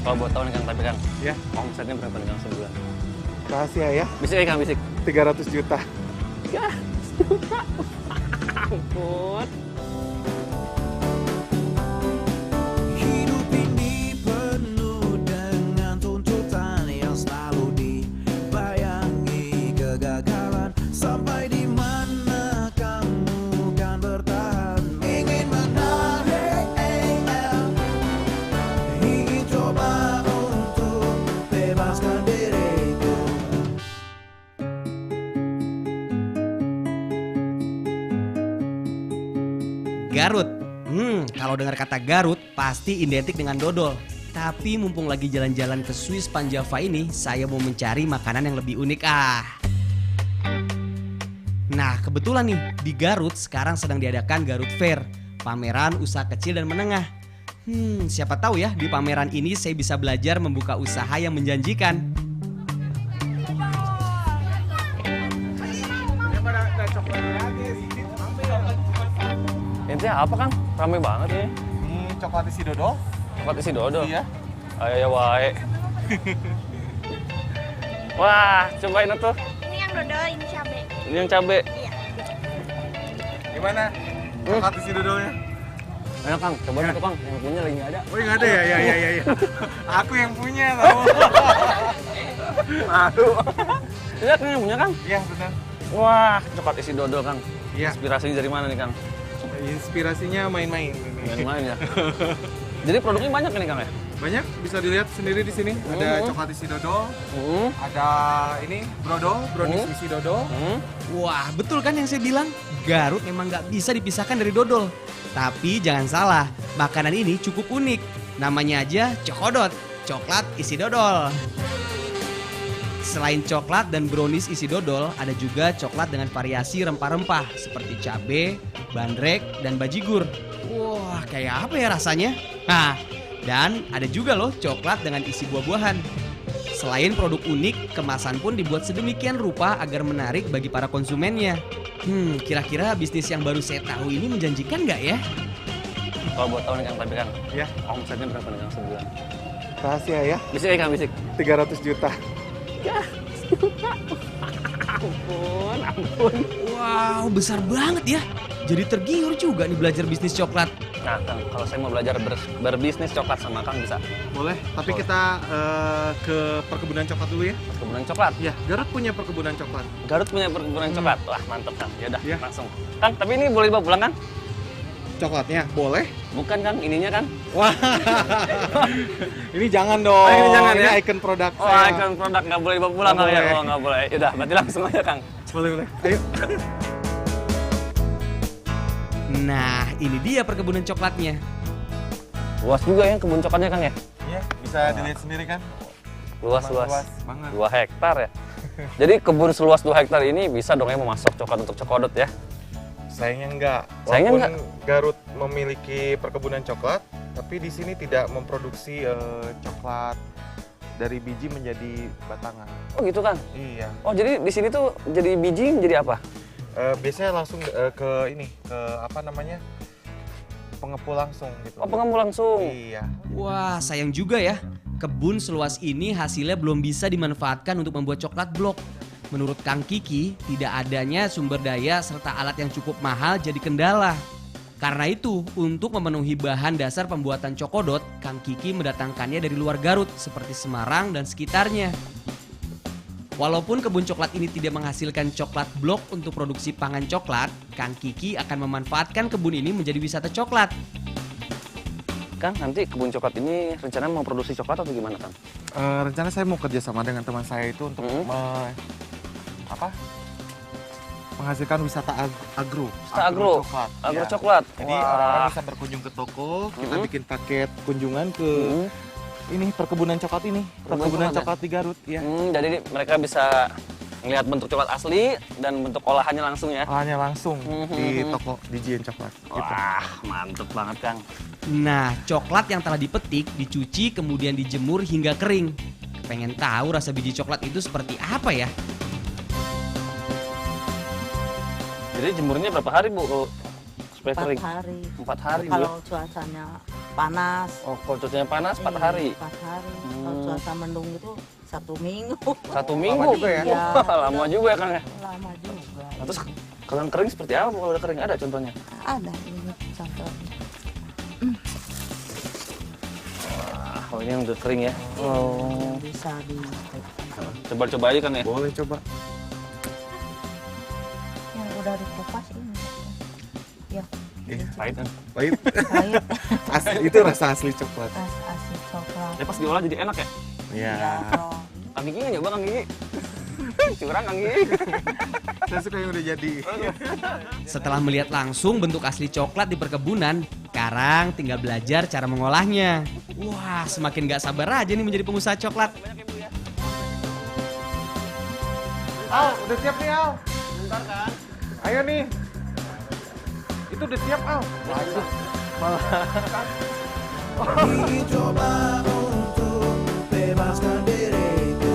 Kalau buat tahun nih Kang, tapi Kang, Ya, omsetnya berapa nih Kang sebulan? rahasia ya. Bisik ya Kang, bisik. 300 juta. Ya, ampun. Hidup ini penuh dengan tuntutan yang selalu dibayangi kegagalan. Sampai di mana kamu kan bertahan? Ingin menarik, ingin coba untuk bebaskan diriku. Garut. Kalau dengar kata Garut pasti identik dengan dodol. Tapi mumpung lagi jalan-jalan ke Swiss Panjava ini, saya mau mencari makanan yang lebih unik Nah, kebetulan nih di Garut sekarang sedang diadakan Garut Fair, pameran usaha kecil dan menengah. Siapa tahu ya di pameran ini saya bisa belajar membuka usaha yang menjanjikan. Ini apa Kang? Rame banget ini. Ini coklat isi dodol. Coklat isi dodol. Iya. Ayo wae. Wah, cobain tuh. Ini yang dodol, ini cabai. Ini yang cabe. Iya. Gimana? Coklat isi dodolnya? Enak Kang, cobain tuh Kang. Yang punya lagi nggak ada. Oh, nggak ada ya? Ya. Aku yang punya tahu. Malu. Lihat nih yang punya Kang. Iya, benar. Wah, coklat isi dodol Kang. Iya. Inspirasinya dari mana nih Kang? Inspirasinya main-main ini. Main-main ya. Jadi produknya banyak ini Kang ya? Banyak, bisa dilihat sendiri di sini. Ada coklat isi dodol, ada ini brodol, brownies isi dodol. Wah, betul kan yang saya bilang? Garut memang nggak bisa dipisahkan dari dodol. Tapi jangan salah, makanan ini cukup unik. Namanya aja cokodot, coklat isi dodol. Selain coklat dan brownies isi dodol, ada juga coklat dengan variasi rempah-rempah seperti cabai, bandrek, dan bajigur. Wah, kayak apa ya rasanya? Nah, dan ada juga loh coklat dengan isi buah-buahan. Selain produk unik, kemasan pun dibuat sedemikian rupa agar menarik bagi para konsumennya. Kira-kira bisnis yang baru saya tahu ini menjanjikan nggak ya? Kalau buat tahun nih Kang, tapi Kang, Ya, omsetnya berapa nih Kang sebulan? rahasia ya. Bisik ya Kang, bisik. 300 juta. Ya, ampun. Wow, besar banget ya. Jadi tergiur juga nih belajar bisnis coklat. Nah Kang, kalau saya mau belajar berbisnis coklat sama Kang bisa? Boleh, tapi Boleh. kita ke perkebunan coklat dulu ya. Perkebunan coklat. Ya, Garut punya perkebunan coklat. Garut punya perkebunan coklat. Wah, mantep Kang. Yaudah, Ya. langsung. Kang, tapi ini boleh dibawa pulang Kang? Coklatnya boleh. Bukan Kang, ininya Kang. Wah, ini jangan dong. Oh, ini jangan ya? icon produk Oh, saya. ikon produk nggak boleh dibawa pulang Nggak kali ya? boleh. Oh, nggak boleh. Yaudah, berarti langsung aja Kang. Boleh. Ayo. Nah, ini dia perkebunan coklatnya. Luas juga ya kebun coklatnya Kang ya? Ya, bisa dilihat sendiri kan. Luas. banget. 2 hektar ya? Jadi kebun seluas 2 hektar ini bisa dong ya memasok coklat untuk cokodot ya? Sayangnya enggak. Sayangnya Walaupun Garut memiliki perkebunan coklat, tapi di sini tidak memproduksi coklat dari biji menjadi batangan. Oh gitu Kang? Iya. Oh jadi di sini tuh jadi biji jadi apa? Biasanya langsung ke apa namanya? Pengepul langsung gitu. Oh pengambil langsung? Iya. Wah, sayang juga ya. Kebun seluas ini hasilnya belum bisa dimanfaatkan untuk membuat coklat blok. Menurut Kang Kiki, tidak adanya sumber daya serta alat yang cukup mahal jadi kendala. Karena itu, untuk memenuhi bahan dasar pembuatan cokodot, Kang Kiki mendatangkannya dari luar Garut seperti Semarang dan sekitarnya. Walaupun kebun coklat ini tidak menghasilkan coklat blok untuk produksi pangan coklat, Kang Kiki akan memanfaatkan kebun ini menjadi wisata coklat. Kang nanti kebun coklat ini rencana mau produksi coklat atau gimana Kang? Rencana saya mau kerjasama dengan teman saya itu untuk menghasilkan wisata agro. Wisata agro? Coklat. Agro Ya. coklat? Jadi Wah. orang-orang bisa berkunjung ke toko, kita bikin paket kunjungan ke ini perkebunan coklat ini. Perkebunan coklat ya? coklat di Garut, ya. Jadi mereka bisa melihat bentuk coklat asli dan bentuk olahannya langsung ya? Hanya langsung di toko di Jian Coklat. Gitu. Wah mantep banget Kang. Nah, coklat yang telah dipetik, dicuci, kemudian dijemur hingga kering. Pengen tahu rasa biji coklat itu seperti apa ya? Jadi jemurnya berapa hari Bu? Supaya 4 kering? hari. 4 hari Bu? Kalau cuacanya panas. Oh, kalau cuacanya panas 4 hari. 4 hari. Kalau cuaca mendung itu 1 minggu. 1 minggu. Lama juga ya? Iya. Wah, lama juga ya Kang ya. Lama juga. Nah, terus kalau yang kering seperti apa kalau udah kering? Ada contohnya? Ada ini contohnya. Oh, ini yang udah kering ya. Oh. Bisa di Coba-coba aja Kang ya. Boleh coba. yang udah dikupas ini. Ya, Pahit kan? Pahit. pahit. Itu rasa asli coklat. Asli coklat. Ya pas diolah jadi enak ya? Iya. Ya, kalau Kang Kiki nggak nyoba Kang Kiki? Curang Kang Kiki. Saya suka yang udah jadi. Setelah melihat langsung bentuk asli coklat di perkebunan, sekarang tinggal belajar cara mengolahnya. Wah, semakin gak sabar aja nih menjadi pengusaha coklat. Al, udah siap nih Al. Bentar kan. Ayo nih. Itu udah siap Al. Waduh. Coba untuk bebaskan diriku.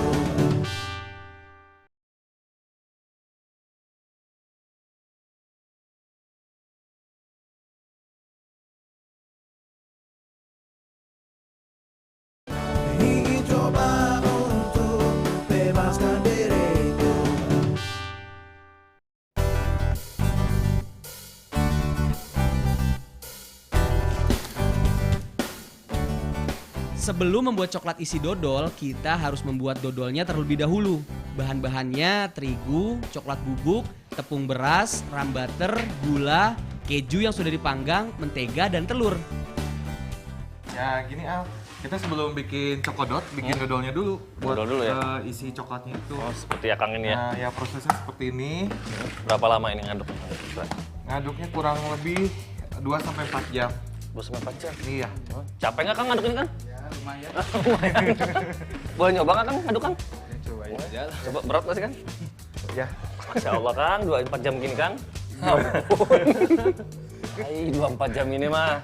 Ingin coba untuk bebaskan diriku. Sebelum membuat coklat isi dodol, kita harus membuat dodolnya terlebih dahulu. Bahan-bahannya terigu, coklat bubuk, tepung beras, ram butter, gula, keju yang sudah dipanggang, mentega, dan telur. Ya gini Al, kita sebelum bikin cokodot, bikin dodolnya dulu. Buat Dodol dulu ya? isi coklatnya itu. Oh, seperti ya Kang ini ya. Nah ya prosesnya seperti ini. Berapa lama ini ngaduk? Ngaduknya kurang lebih 2-4 jam. 2-4 jam. Iya. Capek nggak Kang ngaduk ini Kang? Ya, lumayan. Boleh nyoba nggak Kang ngaduk Kang? Coba aja. Coba berat nggak sih Kang? Ya. Masya Allah Kang, 2-4 jam gini Kang. Hai, 2-4 jam ini mah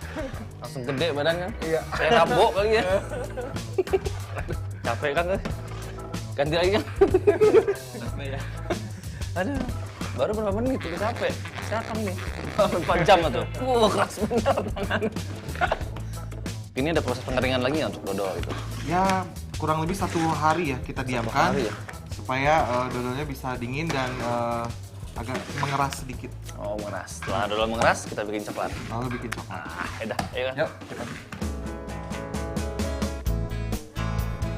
langsung gede badan kan? Iya. Saya kabok kali ya. Capek kan? Ganti lagi kan? Capek ya. Aduh, baru berapa menit udah capek. Sekarang nih, 4 jam tuh. Keras bener tangan. Ini ada proses pengeringan lagi nggak untuk dodol itu? Ya kurang lebih 1 hari ya kita diamkan. hari ya? Supaya dodolnya bisa dingin dan agak mengeras sedikit. Oh, mengeras. Setelah dodol mengeras, kita bikin coklat. Lalu bikin coklat. Edah, ayo Kang. Yuk, kita.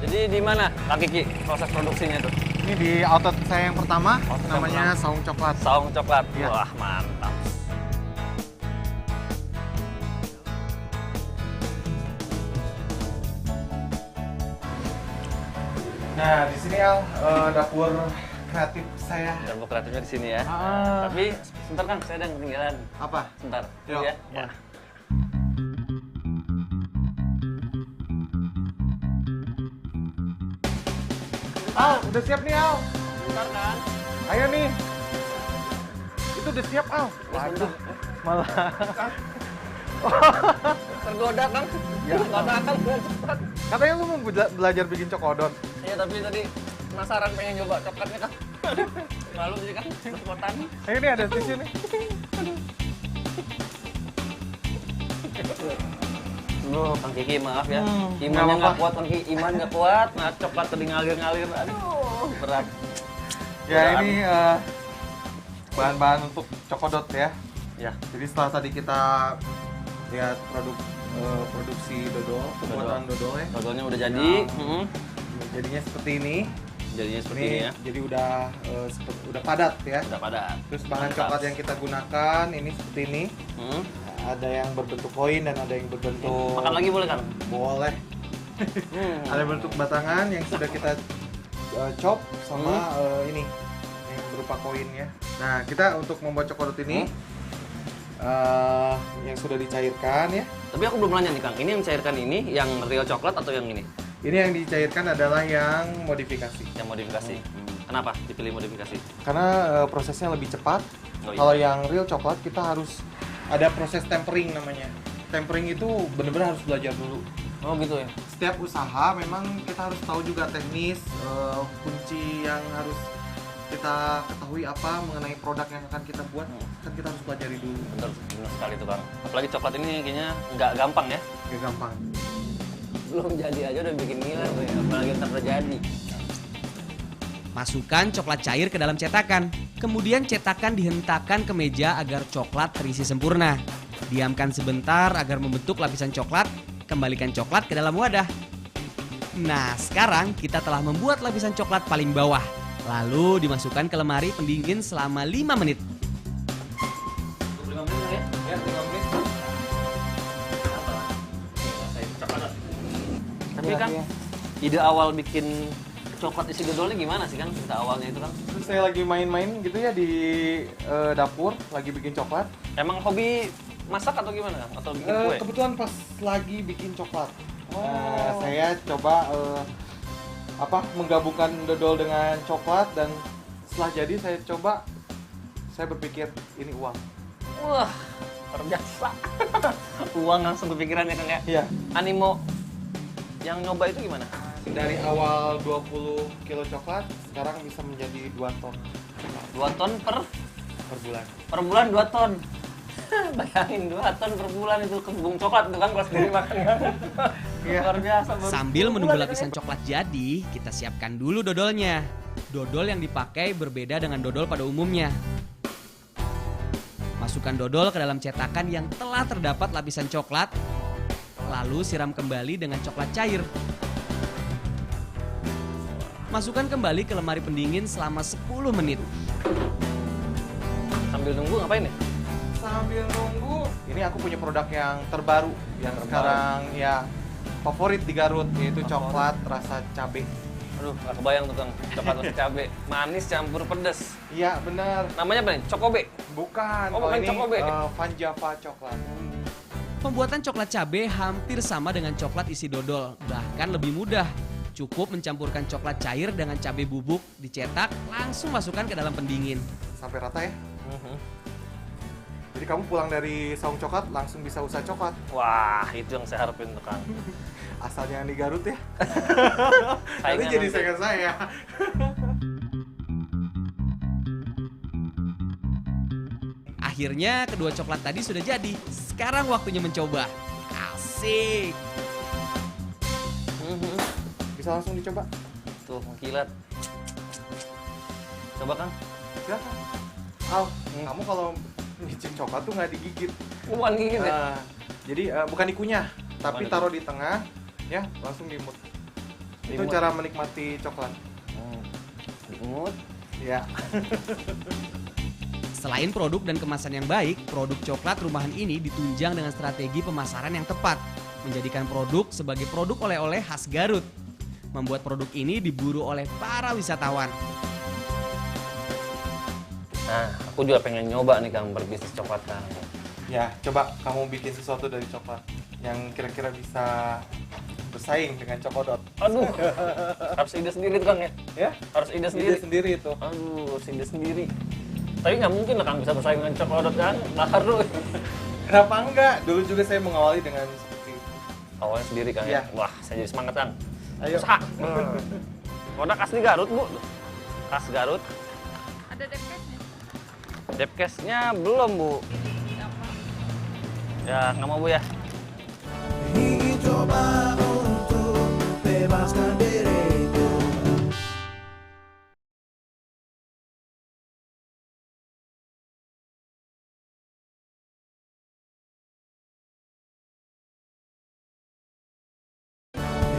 Jadi di mana Kak Kiki proses produksinya tuh? Ini di outlet saya yang pertama, Outlet yang namanya pertama. Saung Coklat. Saung coklat. Iya. Wah, mantap. Nah, di sini Al, dapur kreatif saya. Dapur kreatifnya di sini ya. Ah. Tapi sebentar Kang, saya ada yang ketinggalan. Apa? Sebentar. Yuk, ya. boleh. Al, udah siap nih Al. Sebentar kan. Ayo nih. Itu udah siap Al. Waduh, malah. Tergoda Kang. Ya, tergoda Kang. Cepat. Katanya lu mau belajar bikin cokodot. Iya, tapi tadi penasaran pengen nyoba coklatnya Kang. Malu sih Kang, spontan. Ayo nih ada tisu nih. Loh, Kang Kiki maaf ya. Nggak Imannya nggak apa-apa. kuat, Kang Kiki. Iman nggak kuat. Nah, coklat tadi ngalir-ngalir. Aduh, berat. Ya ini bahan-bahan untuk cokodot ya. Ya. Jadi setelah tadi kita lihat produksi dodol, pembuatan dodol ya. Dodolnya udah jadi. Jadinya seperti ini. Jadinya seperti ini ya. Jadi udah padat ya. Udah padat. Terus bahan Mantap. coklat yang kita gunakan ini seperti ini. Hmm. Ada yang berbentuk koin dan ada yang berbentuk Makan lagi boleh Kang? boleh. Ada yang bentuk batangan yang sudah kita chop sama ini yang berupa koin ya. Nah kita untuk membuat cokodot ini yang sudah dicairkan ya. Tapi aku belum nanya nih Kang, ini yang cairkan ini yang real coklat atau yang ini? Ini yang dicairkan adalah yang modifikasi. Yang modifikasi. Kenapa dipilih modifikasi? Karena prosesnya lebih cepat. Oh, iya. Kalau yang real coklat kita harus ada proses tempering namanya. Tempering itu benar-benar harus belajar dulu. Oh gitu ya. Setiap usaha memang kita harus tahu juga teknis, kunci yang harus kita ketahui apa mengenai produk yang akan kita buat, kan kita harus pelajari dulu. Bener sekali tuh Kang. Apalagi coklat ini kayaknya nggak gampang ya. Gak gampang. Belum jadi aja udah bikin ngiler tuh ya, apalagi ntar udah jadi. Masukkan coklat cair ke dalam cetakan. Kemudian cetakan dihentakkan ke meja agar coklat terisi sempurna. Diamkan sebentar agar membentuk lapisan coklat. Kembalikan coklat ke dalam wadah. Nah, sekarang kita telah membuat lapisan coklat paling bawah. Lalu dimasukkan ke lemari pendingin selama 5 menit. 5 menit ya? Ya, 5 menit. Tapi Iya, kan iya. ide awal bikin coklat isi dodolnya gimana sih Kang? Cerita awalnya itu Kang. Terus saya lagi main-main gitu ya di dapur, lagi bikin coklat. Emang hobi masak atau gimana Kang? Atau bikin kue? Kebetulan pas lagi bikin coklat, saya coba menggabungkan dodol dengan coklat, dan setelah jadi saya berpikir ini uang. Wah, terbiasa. Uang langsung kepikirannya Kang ya. Iya. Animo yang nyoba itu gimana? Dari awal 20 kilo coklat, sekarang bisa menjadi 2 ton 2 ton per bulan. 2 ton. Bayangin 2 ton per bulan itu kebun coklat tuh Kang kelas sendiri makan kan. Iya. Luar biasa. Sambil menunggu lapisan coklat jadi, kita siapkan dulu dodolnya. Dodol yang dipakai berbeda dengan dodol pada umumnya. Masukkan dodol ke dalam cetakan yang telah terdapat lapisan coklat. Lalu siram kembali dengan coklat cair. Masukkan kembali ke lemari pendingin selama 10 menit. Sambil nunggu ngapain ya? Sambil nunggu, ini aku punya produk yang terbaru yang sekarang ya favorit di Garut, yaitu coklat rasa cabai. Aduh, gak kebayang tuh Kang. Coklat rasa cabe. Manis campur pedas. Iya benar. Namanya apa nih? Cokobe? Bukan. Oh, Kalau bukan ini Cokobe. Van Java coklat. Pembuatan coklat cabai hampir sama dengan coklat isi dodol, bahkan lebih mudah. Cukup mencampurkan coklat cair dengan cabai bubuk, dicetak, langsung masukkan ke dalam pendingin. Sampai rata ya. Jadi kamu pulang dari saung coklat langsung bisa usaha coklat. Wah, itu yang saya harapin tuh Kang. Asal jangan di Garut ya. Nanti Saingan jadi nanti. saingan saya. Akhirnya kedua coklat tadi sudah jadi. Sekarang waktunya mencoba. Asik. Bisa langsung dicoba. Tuh, mengkilat. Coba Kang. Silakan. Al, kamu kalau nyicip coklat tuh nggak digigit. Bukan gigit ya? Jadi bukan dikunyah, tapi Bukan taruh di tengah, ya langsung diimut. Itu Diimut. cara menikmati coklat. Diimut. Ya. Selain produk dan kemasan yang baik, produk coklat rumahan ini ditunjang dengan strategi pemasaran yang tepat. Menjadikan produk sebagai produk oleh-oleh khas Garut. Membuat produk ini diburu oleh para wisatawan. Nah, aku juga pengen nyoba nih Kang berbisnis coklat Kang. Ya, coba kamu bikin sesuatu dari coklat yang kira-kira bisa bersaing dengan Cokodot. Aduh, harus ide sendiri tuh Kang ya? Ya, Harus ide sendiri. ide sendiri itu. Aduh, harus ide sendiri. Tapi nggak mungkin lah Kang bisa bersaing dengan Cokodot kan? Baru. Kenapa enggak? Dulu juga saya mengawali dengan seperti itu. Awalnya sendiri Kang Iya. ya? Wah, saya jadi semangat Kang. Ayo. Usaha. Produk asli Garut Bu. Khas Garut. Ada depkesnya? Depkesnya belum Bu. Ya, nggak mau Bu ya? Ingin coba untuk bebaskan diriku.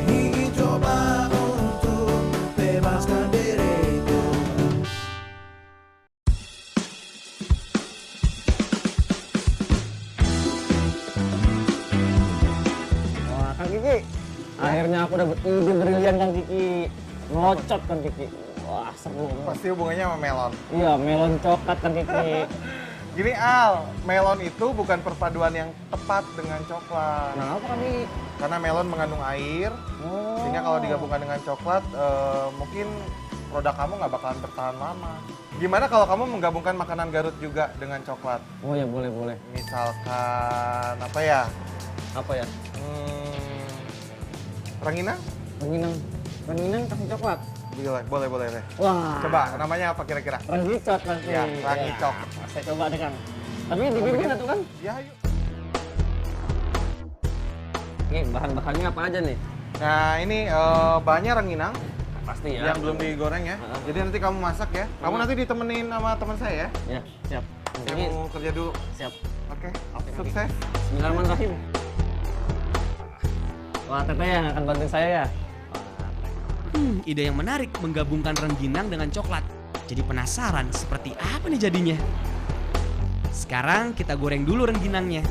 Ingin coba untuk bebaskan diriku. Wah, Kang Kiki. Akhirnya aku dapat ide brilian Kang Kiki. Ngocot Kang Kiki. Wah, seru. Pasti hubungannya sama melon. Iya, melon coklat Kang Kiki. Gini Al, melon itu bukan perpaduan yang tepat dengan coklat. Nah, apa Kang Kiki? Karena melon mengandung air, Oh. sehingga kalau digabungkan dengan coklat, mungkin produk kamu nggak bakalan bertahan lama. Gimana kalau kamu menggabungkan makanan Garut juga dengan coklat? Oh ya, boleh, boleh. Misalkan apa ya? Apa ya? Ranginang? Ranginang. Ranginang kasih coklat. Boleh, boleh. Wah. Coba, namanya apa kira-kira? Rangicot Kang Kiki. Ya, rangicot. Saya coba deh Kang. Tapi dibimbing nggak tuh Kang? Ya, yuk. Ini bahan-bahannya apa aja nih? Nah, ini bahannya rengginang Pasti ya. yang belum digoreng ya. Jadi nanti kamu masak ya. Kamu nanti ditemenin sama teman saya ya. Ya, siap. Saya Ini mau kerja dulu. siap. Oke. Oke, Sukses. Bismillahirrahmanirrahim. Wah, Teteh yang akan bantu saya ya. Ide yang menarik menggabungkan rengginang dengan coklat. Jadi penasaran seperti apa nih jadinya. Sekarang kita goreng dulu rengginangnya.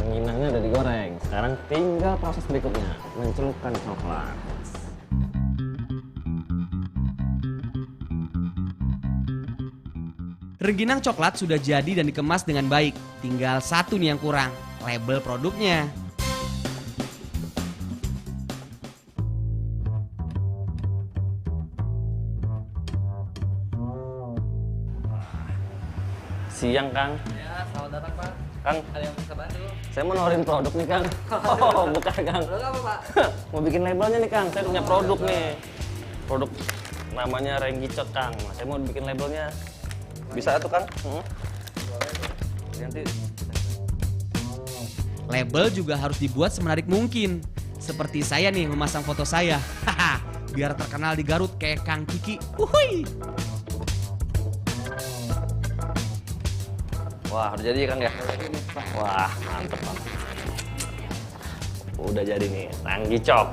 Rengginangnya udah digoreng. Sekarang tinggal proses berikutnya, mencelupkan coklat. Rengginang coklat sudah jadi dan dikemas dengan baik. Tinggal satu nih yang kurang, label produknya. Siang, Kang. Ya, selamat datang Pak. Kang, Ada yang bisa bantu? saya mau nawarin produk nih, Kang. Oh, bukan, Kang. Produk apa Pak? Mau bikin labelnya nih, Kang. Saya punya produk nih. Produk namanya Rangicot, Kang. Nah, saya mau bikin labelnya. Bisa tuh, Kang? Nanti Label juga harus dibuat semenarik mungkin. Seperti saya nih memasang foto saya. Haha, biar terkenal di Garut kayak Kang Kiki. Uhuy. wah, udah jadi Kang ya? Wah, mantep banget. Udah jadi nih, Rangicot.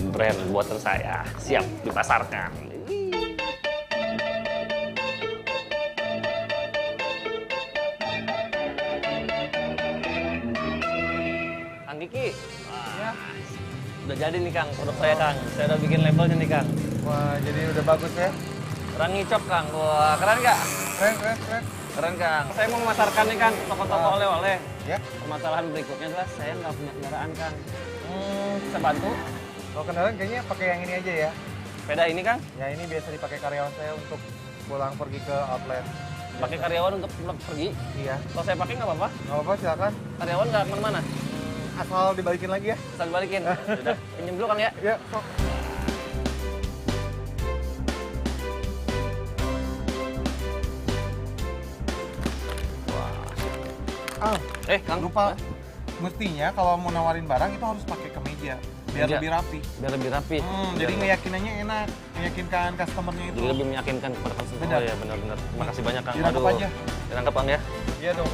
Brand buatan saya. Siap dipasarkan. Kang Kiki. Wah, udah jadi nih Kang, produk saya Kang. Saya udah bikin labelnya nih Kang. Wah, jadi udah bagus ya. Rangicot Kang. Wah, keren nggak? Keren. Keren Kang. Saya mau memasarkan nih Kang, toko-toko oleh-oleh. Ya. Permasalahan berikutnya adalah saya nggak punya kendaraan Kang. Bisa bantu? Kalau kendaraan kayaknya pakai yang ini aja ya. Sepeda ini Kang? Ya, ini biasa dipakai karyawan saya untuk pulang pergi ke outlet. Pakai karyawan untuk pulang pergi? Iya. Kalau saya pakai nggak apa-apa? Nggak apa-apa, silakan. Karyawan nggak kemana-mana? Asal dibalikin lagi ya. Asal balikin. Udah, pinjem dulu Kang ya. Ya, sok. Kang, Lupa. Mestinya kalau mau nawarin barang itu harus pakai kemeja biar Kemeja. lebih rapi. biar lebih rapi. Jadi meyakinannya enak, meyakinkan customernya itu. Jadi lebih meyakinkan kepada konsumen. Benar. Oh ya, benar-benar. Terima kasih banyak Kang. Dirangkap aja. Dirangkap Kang ya. Iya dong.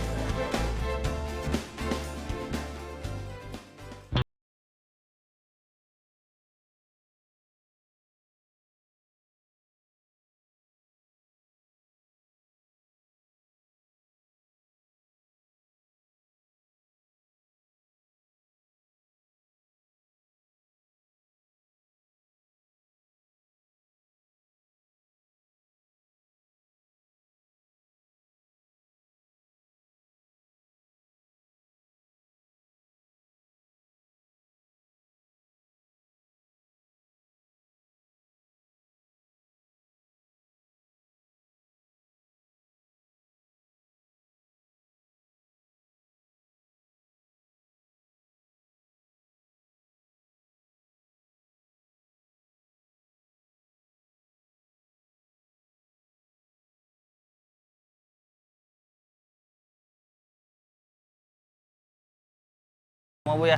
Mau Bu ya?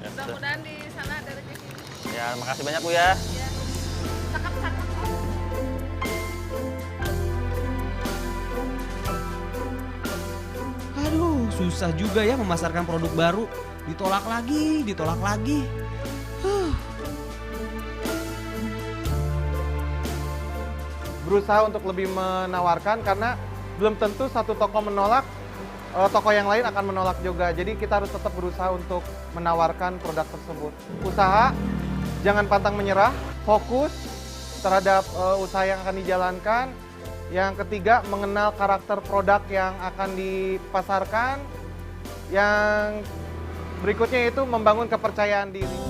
Ya, sudah. Mudah-mudahan di sana ada rezeki. Ya, makasih banyak Bu ya. Ya. Cakep-cakep. Aduh, susah juga ya memasarkan produk baru. Ditolak lagi, ditolak lagi. Berusaha untuk lebih menawarkan karena belum tentu satu toko menolak, toko yang lain akan menolak juga. Jadi kita harus tetap berusaha untuk menawarkan produk tersebut. Usaha, jangan pantang menyerah, fokus terhadap usaha yang akan dijalankan. Yang ketiga, mengenal karakter produk yang akan dipasarkan. Yang berikutnya itu membangun kepercayaan diri.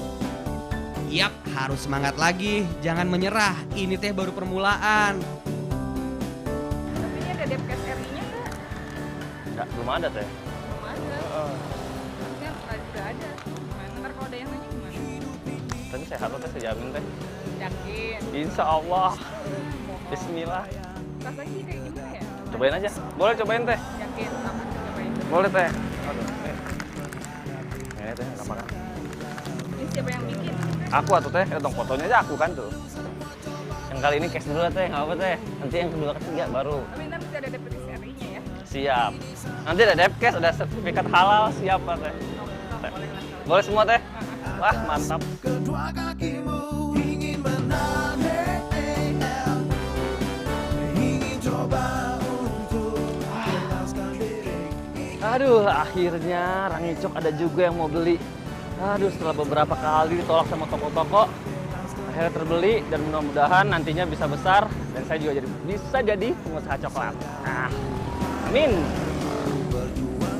Yap, harus semangat lagi. Jangan menyerah. Ini teh baru permulaan. Tapi ini ada Depkes RI-nya nggak? Enggak, belum ada teh. Belum ada. Ini juga ada. Gimana? Ntar kalau ada yang nanya gimana? Tapi sehat teh, saya jamin teh. Yakin. Insya Allah. Bismillah. Rasanya sih kayak gimana ya? Cobain aja. Boleh cobain teh. Yakin, aman cobain. Boleh teh. Aduh, nih. Ini teh, nggak makan. Ini siapa yang bikin? Aku atuh teh, dong fotonya aja aku kan tuh. Yang kali ini cash dulu lah, teh, nggak apa teh. Nanti yang kedua ketiga baru. Tapi ntar bisa ada DP RI-nya ya. Siap. Nanti ada depkes, ada sertifikat halal, siap Pak, teh. Teh. Boleh semua teh? Wah mantap. Kedua kakimu ingin menang, ingin coba untuk bebaskan diri. Aduh, akhirnya Rangicok ada juga yang mau beli. Aduh, setelah beberapa kali ditolak sama toko-toko, akhirnya terbeli dan mudah-mudahan nantinya bisa besar dan saya juga bisa jadi pengusaha coklat. Nah, amin.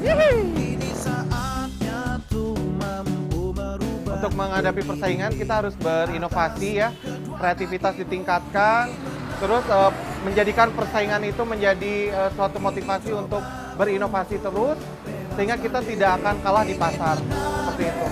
Ini saatnya tuh mampu merubah. Untuk menghadapi persaingan kita harus berinovasi ya, kreativitas ditingkatkan, terus menjadikan persaingan itu menjadi suatu motivasi untuk berinovasi terus, sehingga kita tidak akan kalah di pasar, seperti itu.